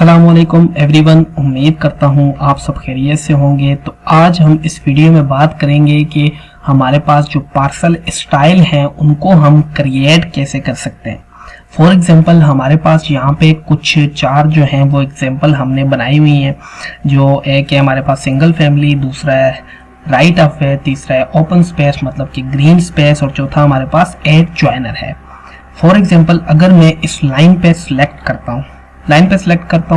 अस्सलामुअलैकुम एवरीवन, उम्मीद करता हूँ आप सब खैरियत से होंगे। तो आज हम इस वीडियो में बात करेंगे कि हमारे पास जो पार्सल स्टाइल हैं उनको हम क्रिएट कैसे कर सकते हैं। फॉर एग्जांपल हमारे पास यहाँ पे कुछ चार जो हैं वो एग्जांपल हमने बनाई हुई हैं। जो एक है हमारे पास सिंगल फैमिली, दूसरा है राइट अप है, तीसरा है ओपन स्पेस मतलब कि ग्रीन स्पेस, और चौथा हमारे पास एड जॉइनर है। फॉर एग्जांपल अगर मैं इस लाइन पे सिलेक्ट करता हूँ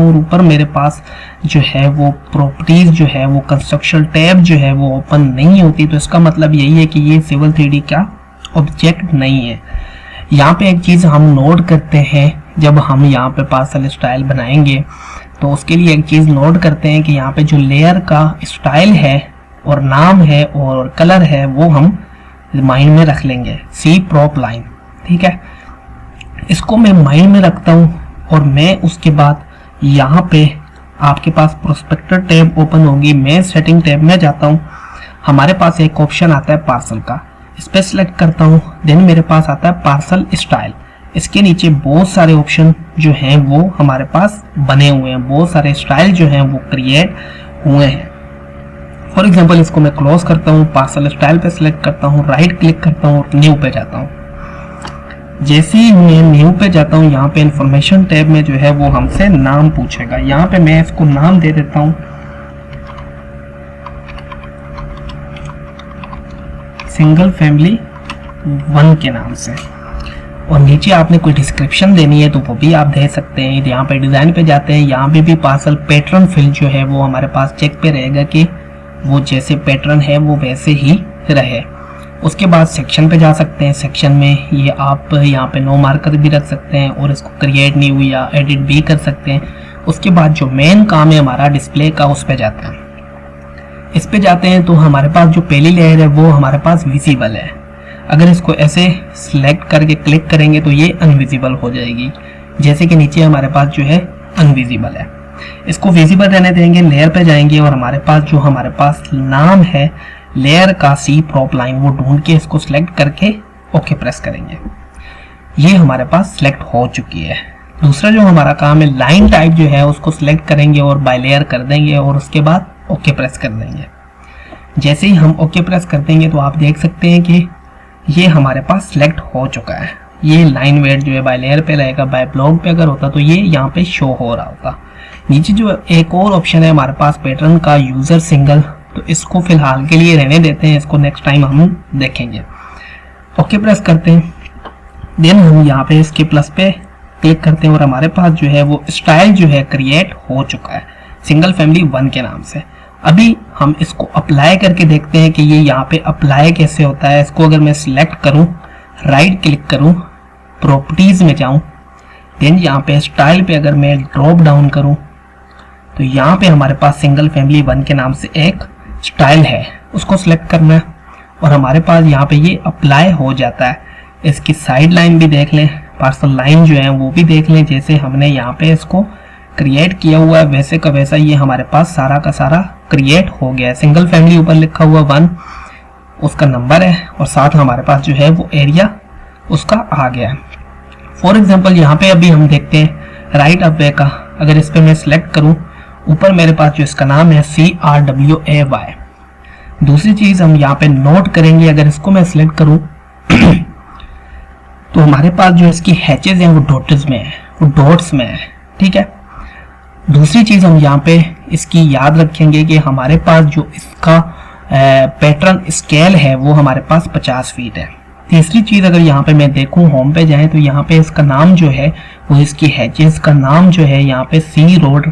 और ऊपर मेरे पास जो है वो प्रॉपर्टीज जो है वो कंस्ट्रक्शन टैब जो है वो ओपन नहीं होती, तो इसका मतलब यही है कि ये सिविल 3D का ऑब्जेक्ट नहीं है। यहाँ पे एक चीज़ हम नोट करते हैं, जब हम यहाँ पे पार्सल स्टाइल बनाएंगे तो उसके लिए एक चीज़ नोट करते हैं कि यहाँ पे जो लेयर का स्टाइल है और नाम है और कलर है वो हम माइंड में रख लेंगे। सी प्रॉप लाइन, ठीक है, इसको मैं माइंड में रखता हूँ। और मैं उसके बाद यहाँ पे आपके पास प्रोस्पेक्टर टैब ओपन होगी, मैं सेटिंग टैब में जाता हूँ। हमारे पास एक ऑप्शन आता है पार्सल का, इस पर सिलेक्ट करता हूँ। देन मेरे पास आता है पार्सल स्टाइल। इसके नीचे बहुत सारे ऑप्शन जो हैं वो हमारे पास बने हुए हैं, बहुत सारे स्टाइल जो हैं वो क्रिएट हुए हैं। फॉर एग्जाम्पल इसको मैं क्लोज करता हूँ, पार्सल स्टाइल पे सिलेक्ट करता हूँ, राइट क्लिक करता हूँ, न्यू पे जाता हूँ। जैसे ही मैं न्यू पे जाता हूँ, यहाँ पे इंफॉर्मेशन टैब में जो है वो हमसे नाम पूछेगा। यहाँ पे मैं इसको नाम दे देता हूँ सिंगल फैमिली 1 के नाम से, और नीचे आपने कोई डिस्क्रिप्शन देनी है तो वो भी आप दे सकते हैं। यहाँ पे डिज़ाइन पे जाते हैं, यहाँ पे भी पार्सल पैटर्न फिल जो है वो हमारे पास चेक पे रहेगा कि वो जैसे पैटर्न है वो वैसे ही रहे। उसके बाद सेक्शन पे जा सकते हैं। सेक्शन में ये आप यहाँ पे नो मार्कर भी रख सकते हैं और इसको क्रिएट न्यू या एडिट भी कर सकते हैं। उसके बाद जो मेन काम है हमारा डिस्प्ले का, उस पे जाते हैं। इस पे जाते हैं तो हमारे पास जो पहली लेयर है वो हमारे पास विजिबल है। अगर इसको ऐसे सिलेक्ट करके क्लिक करेंगे तो ये अनविजिबल हो जाएगी, जैसे कि नीचे हमारे पास जो है अनविजिबल है। इसको विजिबल रहने देंगे, लेयर पे जाएंगे और हमारे पास नाम है लेयर का सी प्रॉप लाइन, वो ढूंढ के इसको सिलेक्ट करके ओके प्रेस करेंगे। ये हमारे पास सिलेक्ट हो चुकी है। दूसरा जो हमारा काम है लाइन टाइप जो है उसको सिलेक्ट करेंगे और बाय लेयर कर देंगे और उसके बाद ओके प्रेस कर देंगे। जैसे ही हम ओके प्रेस कर देंगे तो आप देख सकते हैं कि ये हमारे पास सिलेक्ट हो चुका है। ये लाइन वेट जो है बाय लेयर पे रहेगा, बाय ब्लॉक पे अगर होता तो ये यहाँ पे शो हो रहा होता। नीचे जो एक और ऑप्शन है हमारे पास पैटर्न का यूजर सिंगल, तो इसको फिलहाल के लिए रहने देते हैं, इसको नेक्स्ट टाइम हम देखेंगे। ओके प्रेस करते हैं, देन हम यहाँ पे इसके प्लस पे क्लिक करते हैं और हमारे पास जो है वो स्टाइल जो है क्रिएट हो चुका है सिंगल फैमिली 1 के नाम से। अभी हम इसको अप्लाई करके देखते हैं कि ये यहाँ पे अप्लाई कैसे होता है। इसको अगर मैं सिलेक्ट करूँ, राइट क्लिक करूँ, प्रॉपर्टीज में जाऊँ, देन यहाँ पे स्टाइल पे अगर मैं ड्रॉप डाउन करूँ तो यहाँ पे हमारे पास सिंगल फैमिली 1 के नाम से एक स्टाइल है, उसको सिलेक्ट करना है और हमारे पास यहाँ पे ये अप्लाई हो जाता है। इसकी साइड लाइन भी देख लें, पार्सल लाइन जो है वो भी देख लें। जैसे हमने यहाँ पे इसको क्रिएट किया हुआ है वैसे का वैसा ये हमारे पास सारा का सारा क्रिएट हो गया है। सिंगल फैमिली ऊपर लिखा हुआ 1 उसका नंबर है और साथ हमारे पास जो है वो एरिया उसका आ गया है। फॉर एग्जाम्पल यहाँ पे अभी हम देखते हैं राइट अप वे का, अगर इस पर मैं सिलेक्ट करूँ, ऊपर मेरे पास जो इसका नाम है CRWAY। दूसरी चीज हम यहाँ पे नोट करेंगे, अगर इसको मैं सिलेक्ट करूँ तो हमारे पास जो इसकी हैचेज हैं वो डॉट्स में है, वो डॉट्स में है, ठीक है। दूसरी चीज हम यहाँ पे इसकी याद रखेंगे कि हमारे पास जो इसका पैटर्न स्केल है वो हमारे पास 50 फीट है। तीसरी चीज अगर यहाँ पे मैं देखूँ, होम पे जाएं तो यहाँ पे इसका नाम जो है वो इसकी हैचेज का नाम जो है यहाँ पे सी रोड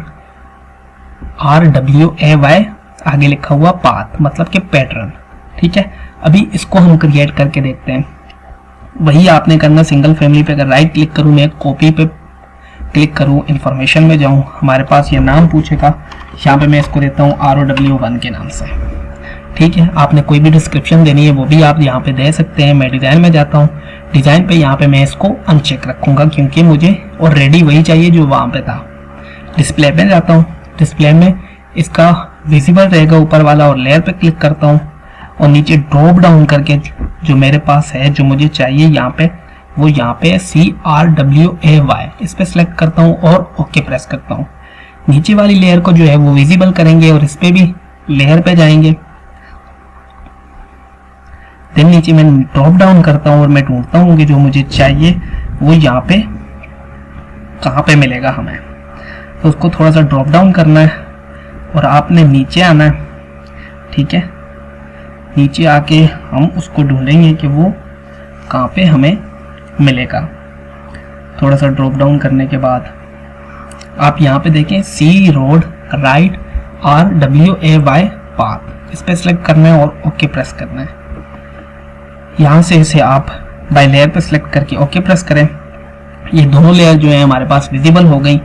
RWAY आगे लिखा हुआ पाथ मतलब के पैटर्न, ठीक है। अभी इसको हम क्रिएट करके देखते हैं। वही आपने करना, सिंगल फैमिली पे अगर राइट क्लिक करूँ, मैं कॉपी पे क्लिक करूँ, इंफॉर्मेशन में जाऊँ, हमारे पास ये नाम पूछेगा। यहाँ पे मैं इसको देता हूँ ROW1 के नाम से, ठीक है। आपने कोई भी डिस्क्रिप्शन देनी है वो भी आप यहाँ पे दे सकते हैं। मैं डिज़ाइन में जाता हूँ, डिज़ाइन पे यहाँ पे मैं इसको अनचेक रखूँगा क्योंकि मुझे ऑलरेडी वही चाहिए जो वहाँ पे था। डिस्प्ले पे जाता हूँ, डिस्प्ले में इसका विजिबल रहेगा ऊपर वाला और लेयर पे क्लिक करता हूँ और नीचे ड्रॉप डाउन करके जो मेरे पास है जो मुझे चाहिए यहाँ पे वो यहाँ पे CRWAY इस पे सिलेक्ट करता हूँ और ओके प्रेस करता हूँ। नीचे वाली लेयर को जो है वो विजिबल करेंगे और इस पे भी लेयर पे जाएंगे। देन नीचे मैं ड्रॉप डाउन करता हूँ और मैं ढूंढता हूँ कि जो मुझे चाहिए वो यहाँ पे कहाँ पे मिलेगा हमें। तो उसको थोड़ा सा ड्रॉप डाउन करना है और आपने नीचे आना है, ठीक है। नीचे आके हम उसको ढूंढेंगे कि वो कहाँ पे हमें मिलेगा। थोड़ा सा ड्रॉप डाउन करने के बाद आप यहाँ पे देखें सी रोड राइट RWAY पाथ, इस पे सिलेक्ट करना है और ओके प्रेस करना है। यहाँ से इसे आप बाय लेयर पे सिलेक्ट करके ओके प्रेस करें। ये दोनों लेयर जो है हमारे पास विजिबल हो गई।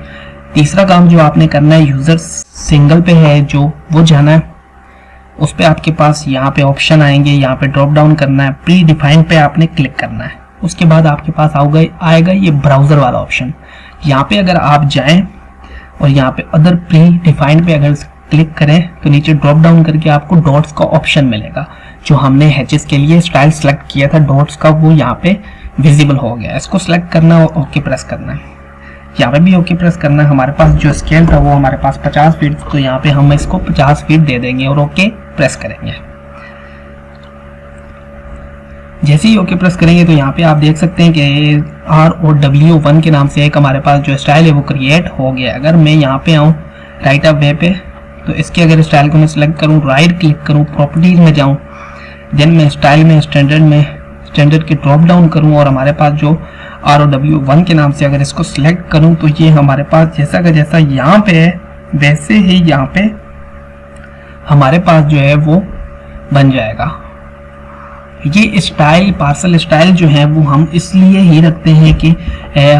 तीसरा काम जो आपने करना है, यूजर सिंगल पे है जो वो जाना है, उस पे आपके पास यहाँ पे ऑप्शन आएंगे, यहाँ पे ड्रॉप डाउन करना है, प्री डिफाइंड पे आपने क्लिक करना है। उसके बाद आपके पास आएगा ये ब्राउजर वाला ऑप्शन। यहाँ पे अगर आप जाएं और यहाँ पे अदर प्री डिफाइंड पे अगर क्लिक करें तो नीचे ड्रॉप डाउन करके आपको डॉट्स का ऑप्शन मिलेगा। जो हमने हैचेस के लिए स्टाइल सेलेक्ट किया था डॉट्स का, वो यहाँ पे विजिबल हो गया। इसको सिलेक्ट करना और ओके प्रेस करना है। यहाँ पे भी ओके प्रेस करना है। हमारे पास जो स्केल था वो हमारे पास 50 फीट, तो यहाँ पे हम इसको 50 फीट दे देंगे और ओके प्रेस करेंगे। जैसे ही ओके प्रेस करेंगे तो यहाँ पे आप देख सकते हैं कि ROW1 के नाम से एक हमारे पास जो स्टाइल है वो क्रिएट हो गया। अगर मैं यहाँ पे आऊँ राइट अप वे पे, तो इसके अगर स्टाइल को मैं सिलेक्ट करूँ, राइट क्लिक करूँ, प्रॉपर्टीज में जाऊँ, देन मैं स्टाइल में स्टैंडर्ड के ड्रॉप डाउन करूँ और हमारे पास जो ROW1 के नाम से अगर इसको सिलेक्ट करूँ तो ये हमारे पास जैसा का जैसा यहाँ पे है वैसे ही यहाँ पे हमारे पास जो है वो बन जाएगा। ये स्टाइल, पार्सल स्टाइल जो है वो हम इसलिए ही रखते हैं कि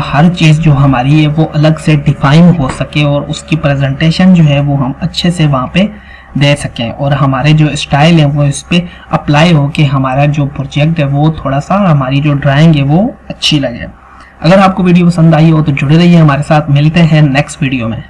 हर चीज़ जो हमारी है वो अलग से डिफाइन हो सके और उसकी प्रेजेंटेशन जो है वो हम अच्छे से वहाँ पे दे सकें और हमारे जो स्टाइल है वो इस पे अप्लाई हो के हमारा जो प्रोजेक्ट है वो थोड़ा सा, हमारी जो ड्राइंग है वो अच्छी लगे। अगर आपको वीडियो पसंद आई हो तो जुड़े रहिए हमारे साथ। मिलते हैं नेक्स्ट वीडियो में।